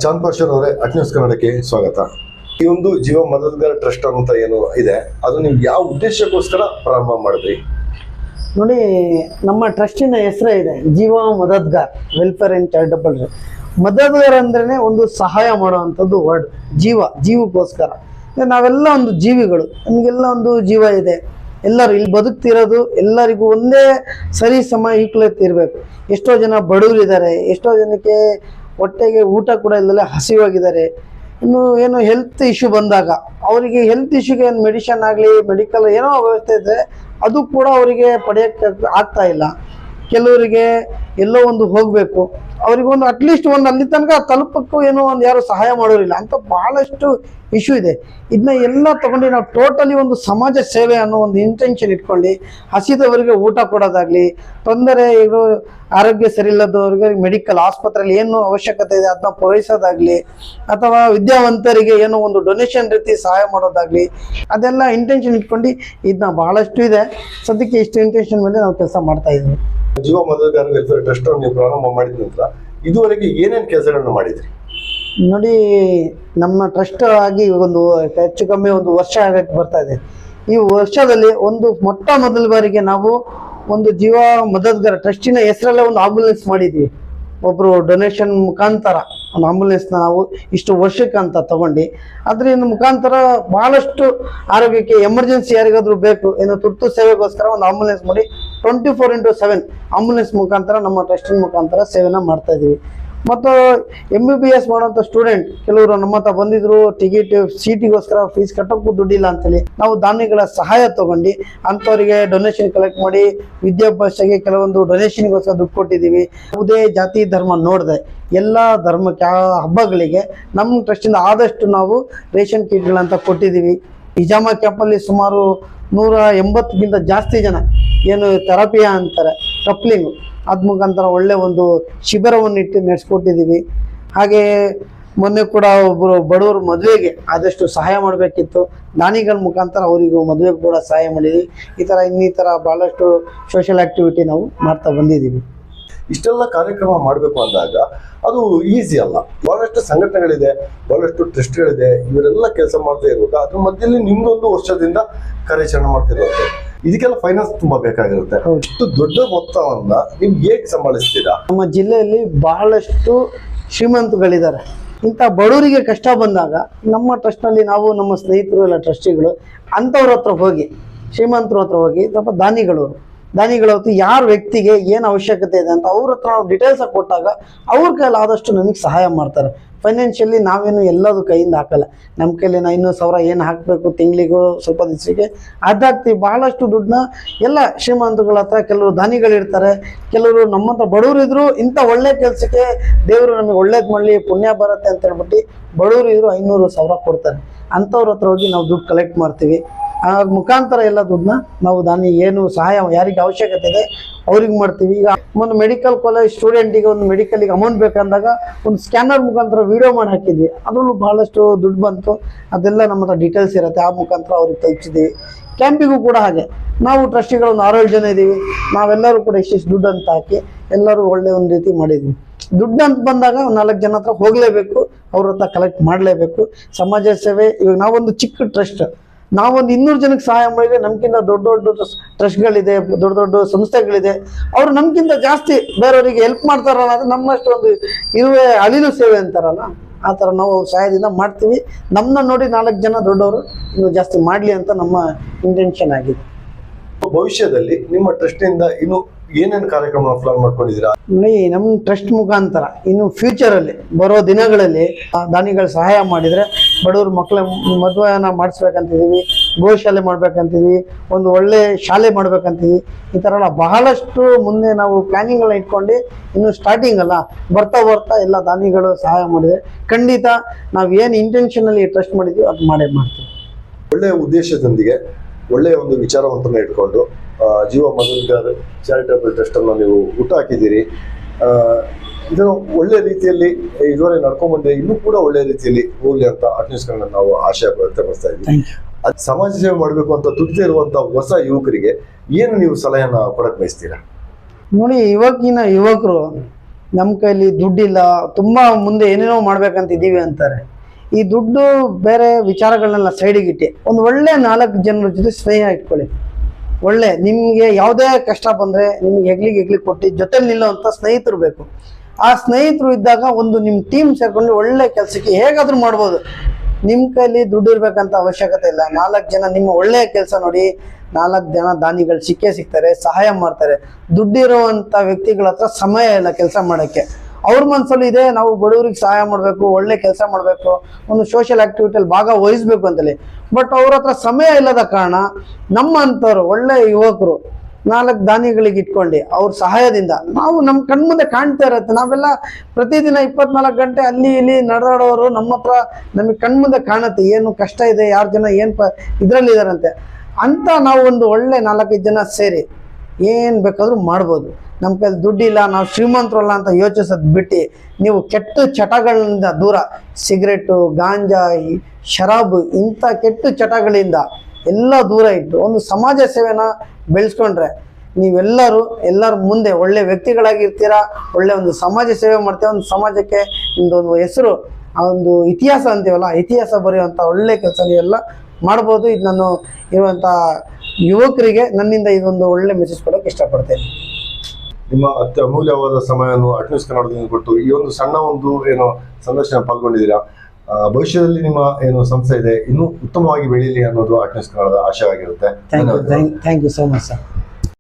ಚಾಂದ್ ಪಾಷರ್ ಅವರೇ, ಅಟ್ನ್ಯೂಸ್ ಕನ್ನಡಕ್ಕೆ ಸ್ವಾಗತ. ಈ ಒಂದು ಜೀವ ಮದದ್ಗಾರ್ ಟ್ರಸ್ಟ್ ಅಂತ ಏನು ಇದೆ, ಅದು ನೀವು ಯಾವ ಉದ್ದೇಶಕ್ಕೋಸ್ಕರ ಪ್ರಾರಂಭ ಮಾಡಿದ್ರಿ? ನೋಡಿ, ನಮ್ಮ ಟ್ರಸ್ಟಿನ ಹೆಸರೇ ಇದೆ ಜೀವ ಮದದ್ಗಾರ್ ವೆಲ್ಫೇರ್ ಅಂಡ್ ಚಾರಿಟಬಲ್. ಮದದ್ಗಾರ್ ಅಂದ್ರೆ ಒಂದು ಸಹಾಯ ಮಾಡುವಂಥದ್ದು ವರ್ಡ್. ಜೀವಕ್ಕೋಸ್ಕರ. ನಾವೆಲ್ಲ ಒಂದು ಜೀವಿಗಳು, ನಮಗೆಲ್ಲ ಒಂದು ಜೀವ ಇದೆ. ಎಲ್ಲರೂ ಇಲ್ಲಿ ಬದುಕ್ತಿರೋದು ಎಲ್ಲರಿಗೂ ಒಂದೇ ಸರಿ ಸಮ ಈಕ್ವಲ್ ಇರಬೇಕು. ಎಷ್ಟೋ ಜನ ಬಡವರಿದ್ದಾರೆ, ಎಷ್ಟೋ ಜನಕ್ಕೆ ಹೊಟ್ಟೆಗೆ ಊಟ ಕೂಡ ಇಲ್ಲದೆ ಹಸಿವಾಗಿದ್ದಾರೆ. ಇನ್ನು ಏನು ಹೆಲ್ತ್ ಇಶ್ಯೂ ಬಂದಾಗ ಅವರಿಗೆ ಹೆಲ್ತ್ ಇಶ್ಯೂಗೆ ಏನು ಮೆಡಿಷನ್ ಆಗಲಿ, ಮೆಡಿಕಲ್ ಏನೋ ವ್ಯವಸ್ಥೆ ಇದ್ದರೆ ಅದು ಕೂಡ ಅವರಿಗೆ ಪಡೆಯೋಕ್ಕೆ ಆಗ್ತಾ ಇಲ್ಲ. ಕೆಲವರಿಗೆ ಎಲ್ಲೋ ಒಂದು ಹೋಗಬೇಕು, ಅವ್ರಿಗೊಂದು ಅಟ್ಲೀಸ್ಟ್ ಒಂದು ಅಲ್ಲಿ ತನಕ ತಲುಪಕ್ಕೂ ಏನೋ ಒಂದು ಯಾರು ಸಹಾಯ ಮಾಡೋರಿಲ್ಲ ಅಂತ ಬಹಳಷ್ಟು ಇಶ್ಯೂ ಇದೆ. ಇದನ್ನ ಎಲ್ಲ ತಗೊಂಡು ನಾವು ಟೋಟಲಿ ಒಂದು ಸಮಾಜ ಸೇವೆ ಅನ್ನೋ ಒಂದು ಇಂಟೆನ್ಷನ್ ಇಟ್ಕೊಂಡು ಹಸಿದವರಿಗೆ ಊಟ ಕೊಡೋದಾಗ್ಲಿ, ತೊಂದರೆ ಇರೋ ಆರೋಗ್ಯ ಸರಿ ಇಲ್ಲದವ್ರಿಗೆ ಮೆಡಿಕಲ್ ಆಸ್ಪತ್ರೆಯಲ್ಲಿ ಏನು ಅವಶ್ಯಕತೆ ಇದೆ ಅದನ್ನ ಪೂರೈಸೋದಾಗ್ಲಿ, ಅಥವಾ ವಿದ್ಯಾವಂತರಿಗೆ ಏನೋ ಒಂದು ಡೊನೇಷನ್ ರೀತಿ ಸಹಾಯ ಮಾಡೋದಾಗ್ಲಿ, ಅದೆಲ್ಲ ಇಂಟೆನ್ಷನ್ ಇಟ್ಕೊಂಡು ಇದನ್ನ ಬಹಳಷ್ಟು ಇದೆ. ಸದ್ಯಕ್ಕೆ ಇಷ್ಟು ಇಂಟೆನ್ಷನ್ ಮೇಲೆ ನಾವು ಕೆಲಸ ಮಾಡ್ತಾ ಇದ್ದೀವಿ. ಜೀವ ಮದದ್ಗಾರ್ ವೆಲ್ಫೇರ್ ಟ್ರಸ್ಟ್ ನೀವು ಪ್ರಾರಂಭ ಮಾಡಿದ ನಂತರ ಇದುವರೆಗೆ ಏನೇನು ಕೆಲಸಗಳನ್ನ ಮಾಡಿದ್ರಿ? ನೋಡಿ, ನಮ್ಮ ಟ್ರಸ್ಟ್ ಆಗಿ ಒಂದು ಹೆಚ್ಚು ಕಮ್ಮಿ ಒಂದು ವರ್ಷ ಆಗಕ್ಕೆ ಬರ್ತಾ ಇದೆ. ಈ ವರ್ಷದಲ್ಲಿ ಒಂದು ಮೊಟ್ಟ ಮೊದಲ ಬಾರಿಗೆ ನಾವು ಒಂದು ಜೀವ ಮದದ್ಗಾರ ಟ್ರಸ್ಟಿನ ಹೆಸರಲ್ಲೇ ಒಂದು ಆಂಬುಲೆನ್ಸ್ ಮಾಡಿದ್ವಿ. ಒಬ್ಬರು ಡೊನೇಷನ್ ಮುಖಾಂತರ ಒಂದು ಆಂಬುಲೆನ್ಸ್ನ ನಾವು ಇಷ್ಟು ವರ್ಷಕ್ಕೆ ಅಂತ ತಗೊಂಡು ಅದರಿಂದ ಮುಖಾಂತರ ಬಹಳಷ್ಟು ಆರೋಗ್ಯಕ್ಕೆ ಎಮರ್ಜೆನ್ಸಿ ಯಾರಿಗಾದ್ರೂ ಬೇಕು ಏನು ತುರ್ತು ಸೇವೆಗೋಸ್ಕರ ಒಂದು ಆಂಬುಲೆನ್ಸ್ ಮಾಡಿ 24x7 ಆಂಬುಲೆನ್ಸ್ ಮುಖಾಂತರ ನಮ್ಮ ಟ್ರಸ್ಟಿನ ಮುಖಾಂತರ ಸೇವೆನ ಮಾಡ್ತಾ ಇದ್ದೀವಿ. ಮತ್ತು MBBS ಮಾಡೋಂಥ ಸ್ಟೂಡೆಂಟ್ ಕೆಲವರು ನಮ್ಮ ಹತ್ರ ಬಂದಿದ್ರು, ಟಿಕೆಟ್ ಸೀಟಿಗೋಸ್ಕರ ಫೀಸ್ ಕಟ್ಟೋಕ್ಕೂ ದುಡ್ಡಿಲ್ಲ ಅಂತೇಳಿ ನಾವು ದಾನಿಗಳ ಸಹಾಯ ತಗೊಂಡು ಅಂಥವರಿಗೆ ಡೊನೇಷನ್ ಕಲೆಕ್ಟ್ ಮಾಡಿ ವಿದ್ಯಾಭ್ಯಾಸಕ್ಕೆ ಕೆಲವೊಂದು ಡೊನೇಷನ್ಗೋಸ್ಕರ ದುಡ್ಡು ಕೊಟ್ಟಿದ್ದೀವಿ. ಯಾವುದೇ ಜಾತಿ ಧರ್ಮ ನೋಡದೆ ಎಲ್ಲ ಧರ್ಮಕ್ಕೆ ಹಬ್ಬಗಳಿಗೆ ನಮ್ಮ ಟ್ರಸ್ಟಿಂದ ಆದಷ್ಟು ನಾವು ರೇಷನ್ ಕಿಟ್ಗಳಂತ ಕೊಟ್ಟಿದ್ದೀವಿ. ಹಿಜಾಮ ಕ್ಯಾಂಪಲ್ಲಿ ಸುಮಾರು 180ಕ್ಕಿಂತ ಜಾಸ್ತಿ ಜನ ಏನು ಥೆರಪಿಯಾ ಅಂತಾರೆ, ಕಪ್ಲಿಂಗು, ಅದ್ ಮುಖಾಂತರ ಒಳ್ಳೆ ಒಂದು ಶಿಬಿರವನ್ನು ಇಟ್ಟು ನಡೆಸ್ಕೊಟ್ಟಿದ್ದೀವಿ. ಹಾಗೆ ಮೊನ್ನೆ ಕೂಡ ಒಬ್ಬರು ಬಡವರು ಮದುವೆಗೆ ಆದಷ್ಟು ಸಹಾಯ ಮಾಡಬೇಕಿತ್ತು, ದಾನಿಗಳ ಮುಖಾಂತರ ಅವರಿಗೂ ಮದುವೆಗೆ ಕೂಡ ಸಹಾಯ ಮಾಡಿದ್ವಿ. ಈ ಥರ ಇನ್ನಿತರ ಭಾಳಷ್ಟು ಸೋಷಿಯಲ್ ಆಕ್ಟಿವಿಟಿ ನಾವು ಮಾಡ್ತಾ ಬಂದಿದ್ದೀವಿ. ಇಷ್ಟೆಲ್ಲ ಕಾರ್ಯಕ್ರಮ ಮಾಡಬೇಕು ಅಂದಾಗ ಅದು ಈಸಿ ಅಲ್ಲ. ಬಹಳಷ್ಟು ಸಂಘಟನೆಗಳಿದೆ, ಬಹಳಷ್ಟು ಟ್ರಸ್ಟ್ಗಳಿದೆ, ಇವರೆಲ್ಲ ಕೆಲಸ ಮಾಡ್ತಾ ಇರುವಾಗ ಅದ್ರ ಮಧ್ಯದಲ್ಲಿ ನಿಮ್ದೊಂದು ವರ್ಷದಿಂದ ಕಾರ್ಯಾಚರಣೆ ಮಾಡ್ತಿರೋದು, ಇದಕ್ಕೆಲ್ಲ ಫೈನಾನ್ಸ್ ತುಂಬಾ ಬೇಕಾಗಿರುತ್ತೆ. ಇಷ್ಟು ದೊಡ್ಡ ಮೊತ್ತವನ್ನ ನೀವು ಹೇಗೆ ಸಂಭಾಳಿಸ್ತೀರಾ? ನಮ್ಮ ಜಿಲ್ಲೆಯಲ್ಲಿ ಬಹಳಷ್ಟು ಶ್ರೀಮಂತಗಳಿದ್ದಾರೆ. ಇಂಥ ಬಡವರಿಗೆ ಕಷ್ಟ ಬಂದಾಗ ನಮ್ಮ ಟ್ರಸ್ಟ್ನಲ್ಲಿ ನಾವು ನಮ್ಮ ಸ್ನೇಹಿತರು ಎಲ್ಲ ಟ್ರಸ್ಟಿಗಳು ಅಂಥವ್ರ ಹತ್ರ ಹೋಗಿ, ಶ್ರೀಮಂತರ ಹತ್ರ ಹೋಗಿ, ಸ್ವಲ್ಪ ದಾನಿಗಳ ಹೊತ್ತು ಯಾರ ವ್ಯಕ್ತಿಗೆ ಏನು ಅವಶ್ಯಕತೆ ಇದೆ ಅಂತ ಅವ್ರ ಹತ್ರ ನಾವು ಡೀಟೇಲ್ಸ್ ಕೊಟ್ಟಾಗ ಅವ್ರ ಕೈಯಲ್ಲಿ ಆದಷ್ಟು ನಮಗೆ ಸಹಾಯ ಮಾಡ್ತಾರೆ. ಫೈನಾನ್ಷಿಯಲಿ ನಾವೇನು ಎಲ್ಲದು ಕೈಯಿಂದ ಹಾಕಲ್ಲ. ನಮ್ಮ ಕೈಲಿ 500,000 ಏನು ಹಾಕಬೇಕು ತಿಂಗಳಿಗೂ ಸ್ವಲ್ಪ ದಿವಸಕ್ಕೆ ಅದಾಗ್ತೀವಿ. ಬಹಳಷ್ಟು ದುಡ್ಡನ್ನ ಎಲ್ಲ ಶ್ರೀಮಂತಗಳ ಹತ್ರ, ಕೆಲವರು ದಾನಿಗಳಿರ್ತಾರೆ, ಕೆಲವರು ನಮ್ಮ ಹತ್ರ ಬಡವರು ಇದ್ರು ಇಂಥ ಒಳ್ಳೆ ಕೆಲಸಕ್ಕೆ ದೇವರು ನಮಗೆ ಒಳ್ಳೇದು ಮಾಡಲಿ, ಪುಣ್ಯ ಬರುತ್ತೆ ಅಂತ ಹೇಳ್ಬಿಟ್ಟು ಬಡವರು ಇದ್ರು 500,000 ಕೊಡ್ತಾರೆ. ಅಂಥವ್ರ ಹತ್ರ ಹೋಗಿ ನಾವು ದುಡ್ಡು ಕಲೆಕ್ಟ್ ಮಾಡ್ತೀವಿ. ಆ ಮುಖಾಂತರ ಎಲ್ಲ ದುಡ್ಡನ್ನ ನಾವು ದಾನಿ ಏನು ಸಹಾಯ ಯಾರಿಗೆ ಅವಶ್ಯಕತೆ ಇದೆ ಅವ್ರಿಗೆ ಮಾಡ್ತೀವಿ. ಈಗ ಒಂದು ಮೆಡಿಕಲ್ ಕಾಲೇಜ್ ಸ್ಟೂಡೆಂಟಿಗೆ ಒಂದು ಮೆಡಿಕಲ್ಗೆ ಅಮೌಂಟ್ ಬೇಕಂದಾಗ ಒಂದು ಸ್ಕ್ಯಾನರ್ ಮುಖಾಂತರ ವಿಡಿಯೋ ಮಾಡಿ ಹಾಕಿದ್ವಿ, ಅದರಲ್ಲೂ ಬಹಳಷ್ಟು ದುಡ್ಡು ಬಂತು. ಅದೆಲ್ಲ ನಮ್ಮ ಹತ್ರ ಡೀಟೇಲ್ಸ್ ಇರುತ್ತೆ, ಆ ಮುಖಾಂತರ ಅವ್ರಿಗೆ ತಲುಪಿಸಿದ್ದೀವಿ. ಕ್ಯಾಂಪಿಗೂ ಕೂಡ ಹಾಗೆ ನಾವು ಟ್ರಸ್ಟಿಗಳು ಒಂದು 6-7 ಜನ ಇದ್ದೀವಿ. ನಾವೆಲ್ಲರೂ ಕೂಡ ಇಷ್ಟಿಷ್ಟು ದುಡ್ಡು ಅಂತ ಹಾಕಿ ಎಲ್ಲರೂ ಒಳ್ಳೆ ಒಂದು ರೀತಿ ಮಾಡಿದ್ವಿ. ದುಡ್ಡು ಅಂತ ಬಂದಾಗ 4 ಜನ ಹತ್ರ ಹೋಗಲೇಬೇಕು, ಅವ್ರ ಹತ್ರ ಕಲೆಕ್ಟ್ ಮಾಡಲೇಬೇಕು. ಸಮಾಜ ಸೇವೆ, ಇವಾಗ ನಾವೊಂದು ಚಿಕ್ಕ ಟ್ರಸ್ಟ್, ನಾವೊಂದು 200 ಜನಕ್ಕೆ ಸಹಾಯ ಮಾಡಿದ್ರೆ ನಮ್ಗಿಂತ ದೊಡ್ಡ ಟ್ರಸ್ಟ್ಗಳಿದೆ, ದೊಡ್ಡ ಸಂಸ್ಥೆಗಳಿದೆ, ಅವರು ನಮ್ಗಿಂತ ಜಾಸ್ತಿ ಬೇರೆಯವರಿಗೆ ಹೆಲ್ಪ್ ಮಾಡ್ತಾರಲ್ಲ, ಅದು ನಮ್ಮಷ್ಟು ಒಂದು ಇರುವೆ ಅಳಿಲು ಸೇವೆ ಅಂತಾರಲ್ಲ, ಆ ಥರ ನಾವು ಸಹಾಯದಿಂದ ಮಾಡ್ತೀವಿ. ನಮ್ಮನ್ನ ನೋಡಿ 4 ಜನ ದೊಡ್ಡವರು ಇನ್ನು ಜಾಸ್ತಿ ಮಾಡಲಿ ಅಂತ ನಮ್ಮ ಇಂಟೆನ್ಷನ್ ಆಗಿದೆ. ಭವಿಷ್ಯದಲ್ಲಿ ನಿಮ್ಮ ಟ್ರಸ್ಟಿಂದ ಇನ್ನು ಏನೇನು ಕಾರ್ಯಕ್ರಮ ಪ್ಲಾನ್ ಮಾಡ್ಕೊಂಡಿದ್ದೀರಾ? ನಮ್ಮ ಟ್ರಸ್ಟ್ ಮುಖಾಂತರ ಇನ್ನು ಫ್ಯೂಚರಲ್ಲಿ ಬರೋ ದಿನಗಳಲ್ಲಿ ದಾನಿಗಳು ಸಹಾಯ ಮಾಡಿದರೆ ಬಡವ್ರ ಮಕ್ಕಳ ಮದುವೆನ ಮಾಡಿಸ್ಬೇಕಂತಿದ್ದೀವಿ, ಗೋಶಾಲೆ ಮಾಡ್ಬೇಕಂತಿದ್ವಿ, ಒಂದು ಒಳ್ಳೆ ಶಾಲೆ ಮಾಡ್ಬೇಕಂತಿದ್ವಿ. ಈ ಥರ ಎಲ್ಲ ಬಹಳಷ್ಟು ಮುಂದೆ ನಾವು ಪ್ಲಾನಿಂಗ್ಗಳನ್ನ ಇಟ್ಕೊಂಡು ಇನ್ನು ಸ್ಟಾರ್ಟಿಂಗ್ ಅಲ್ಲ, ಬರ್ತಾ ಎಲ್ಲ ದಾನಿಗಳು ಸಹಾಯ ಮಾಡಿದರೆ ಖಂಡಿತ ನಾವು ಏನು ಇಂಟೆನ್ಷನಲ್ಲಿ ಟ್ರಸ್ಟ್ ಮಾಡಿದ್ವಿ ಅದು ಮಾಡೇ ಮಾಡ್ತೀವಿ. ಒಳ್ಳೆಯ ಉದ್ದೇಶದೊಂದಿಗೆ ಒಳ್ಳೆಯ ಒಂದು ವಿಚಾರವಂತನ ಇಟ್ಕೊಂಡು ಜೀವ ಮದದ್ಗಾರ್ ಚಾರಿಟಬಲ್ ಟ್ರಸ್ಟ್ ಅನ್ನು ನೀವು ಹುಟ್ಟು ಹಾಕಿದ್ದೀರಿ. ಇದನ್ನು ಒಳ್ಳೆ ರೀತಿಯಲ್ಲಿ ಇದುವರೆಗೆ ನಡ್ಕೊಂಡ್ ಬಂದ್ರೆ ಇನ್ನೂ ಕೂಡ ಒಳ್ಳೆ ರೀತಿಯಲ್ಲಿ ಹೋಗ್ಲಿ ಅಂತ ಅಟ್ನ್ಯೂಸ್ಗಳನ್ನ ನಾವು ಆಶಯ ವ್ಯಕ್ತಪಡಿಸ್ತಾ ಇದ್ದೀವಿ. ಅದು ಸಮಾಜ ಸೇವೆ ಮಾಡಬೇಕು ಅಂತ ತುಡಿತಾ ಇರುವಂತ ಹೊಸ ಯುವಕರಿಗೆ ಏನು ನೀವು ಸಲಹೆಯನ್ನ ಕೊಡಕ್ ಬಯಸ್ತೀರಾ? ನೋಡಿ, ಇವಾಗಿನ ಯುವಕರು ನಮ್ಮ ಕೈಲಿ ದುಡ್ಡಿಲ್ಲ, ತುಂಬ ಮುಂದೆ ಏನೇನೋ ಮಾಡ್ಬೇಕಂತಿದ್ದೀವಿ ಅಂತಾರೆ. ಈ ದುಡ್ಡು ಬೇರೆ ವಿಚಾರಗಳನ್ನೆಲ್ಲ ಸೈಡಿಗೆ ಇಟ್ಟು ಒಂದು ಒಳ್ಳೆ 4 ಜನರ ಜೊತೆ ಸ್ನೇಹ ಇಟ್ಕೊಳ್ಳಿ. ಒಳ್ಳೆ ನಿಮಗೆ ಯಾವುದೇ ಕಷ್ಟ ಬಂದರೆ ನಿಮ್ಗೆ ಹೆಗ್ಲಿಗೆ ಕೊಟ್ಟು ಜೊತೆಲಿ ನಿಲ್ಲುವಂಥ ಸ್ನೇಹಿತರು ಬೇಕು. ಆ ಸ್ನೇಹಿತರು ಇದ್ದಾಗ ಒಂದು ನಿಮ್ಮ ಟೀಮ್ ಸೇರ್ಕೊಂಡು ಒಳ್ಳೆ ಕೆಲಸಕ್ಕೆ ಹೇಗಾದರೂ ಮಾಡ್ಬೋದು. ನಿಮ್ಮ ಕೈಲಿ ದುಡ್ಡು ಇರಬೇಕಂತ ಅವಶ್ಯಕತೆ ಇಲ್ಲ. 4 ಜನ ನಿಮ್ಮ ಒಳ್ಳೆಯ ಕೆಲಸ ನೋಡಿ 4 ಜನ ದಾನಿಗಳು ಸಿಗ್ತಾರೆ, ಸಹಾಯ ಮಾಡ್ತಾರೆ. ದುಡ್ಡಿರುವಂಥ ವ್ಯಕ್ತಿಗಳ ಹತ್ರ ಸಮಯ ಇಲ್ಲ ಕೆಲಸ ಮಾಡೋಕ್ಕೆ. ಅವ್ರ ಮನಸ್ಸಲ್ಲಿ ಇದೆ ನಾವು ಬಡವರಿಗೆ ಸಹಾಯ ಮಾಡಬೇಕು, ಒಳ್ಳೆ ಕೆಲಸ ಮಾಡಬೇಕು, ಒಂದು ಸೋಷಿಯಲ್ ಆಕ್ಟಿವಿಟಿಯಲ್ಲಿ ವಹಿಸ್ಬೇಕು ಅಂತೇಳಿ. ಬಟ್ ಅವ್ರ ಹತ್ರ ಸಮಯ ಇಲ್ಲದ ಕಾರಣ ನಮ್ಮ ಅಂಥವ್ರು ಒಳ್ಳೆ ಯುವಕರು 4 ದಾನಿಗಳಿಗೆ ಇಟ್ಕೊಂಡು ಅವ್ರ ಸಹಾಯದಿಂದ ನಾವು ನಮ್ಮ ಕಣ್ಮುಂದೆ ಕಾಣ್ತಾ ಇರುತ್ತೆ. ನಾವೆಲ್ಲ ಪ್ರತಿದಿನ 24 ಗಂಟೆ ಅಲ್ಲಿ ಇಲ್ಲಿ ನಡೆದಾಡೋರು ನಮ್ಮ ಹತ್ರ ನಮಗೆ ಕಣ್ಮುಂದೆ ಕಾಣುತ್ತೆ ಏನು ಕಷ್ಟ ಇದೆ, ಯಾರು ಜನ ಏನು ಇದರಲ್ಲಿ ಇದಾರಂತೆ ಅಂತ. ನಾವು ಒಂದು ಒಳ್ಳೆ 4-5 ಜನ ಸೇರಿ ಏನು ಬೇಕಾದರೂ ಮಾಡ್ಬೋದು. ನಮ್ಮ ಕೈಲಿ ದುಡ್ಡಿಲ್ಲ, ನಾವು ಶ್ರೀಮಂತರಲ್ಲ ಅಂತ ಯೋಚಿಸೋದು ಬಿಟ್ಟು ನೀವು ಕೆಟ್ಟ ಚಟಗಳಿಂದ ದೂರ, ಸಿಗರೇಟು, ಗಾಂಜಾ, ಶರಾಬು ಇಂಥ ಕೆಟ್ಟ ಚಟಗಳಿಂದ ಎಲ್ಲ ದೂರ ಇಟ್ಟು ಒಂದು ಸಮಾಜ ಸೇವೆನ ಬೆಳೆಸ್ಕೊಂಡ್ರೆ ಎಲ್ಲರ ಮುಂದೆ ಒಳ್ಳೆ ವ್ಯಕ್ತಿಗಳಾಗಿರ್ತೀರಾ. ಒಳ್ಳೆ ಒಂದು ಸಮಾಜ ಸೇವೆ ಮಾಡ್ತೀವಿ, ಒಂದು ಸಮಾಜಕ್ಕೆ ಒಂದು ಹೆಸರು, ಆ ಒಂದು ಇತಿಹಾಸ ಅಂತೀವಲ್ಲ, ಇತಿಹಾಸ ಬರೆಯುವಂಥ ಒಳ್ಳೆ ಕೆಲಸ ನೀವೆಲ್ಲ ಮಾಡ್ಬೋದು. ಇದು ನಾನು ಇರುವಂಥ ಯುವಕರಿಗೆ ನನ್ನಿಂದ ಇದೊಂದು ಒಳ್ಳೆ ಮೆಸೇಜ್ ಕೊಡೋಕೆ ಇಷ್ಟಪಡ್ತೇನೆ. ನಿಮ್ಮ ಅತಿ ಅಮೂಲ್ಯವಾದ ಸಮಯವನ್ನು ಅಟ್ನ್ಯೂಸ್ ಕನ್ನಡದಿಂದ ಕೊಟ್ಟು ಈ ಒಂದು ಸಣ್ಣ ಒಂದು ಏನೋ ಸಂದರ್ಶನ ಪಾಲ್ಗೊಂಡಿದ್ದೀರಾ. ಭವಿಷ್ಯದಲ್ಲಿ ನಿಮ್ಮ ಏನು ಸಂಸ್ಥೆ ಇದೆ ಇನ್ನೂ ಉತ್ತಮವಾಗಿ ಬೆಳೀಲಿ ಅನ್ನೋದು ಅಟ್ನ್ಯೂಸ್ ಕನ್ನಡದ ಆಶಯವಾಗಿರುತ್ತೆ. Thank you so much sir.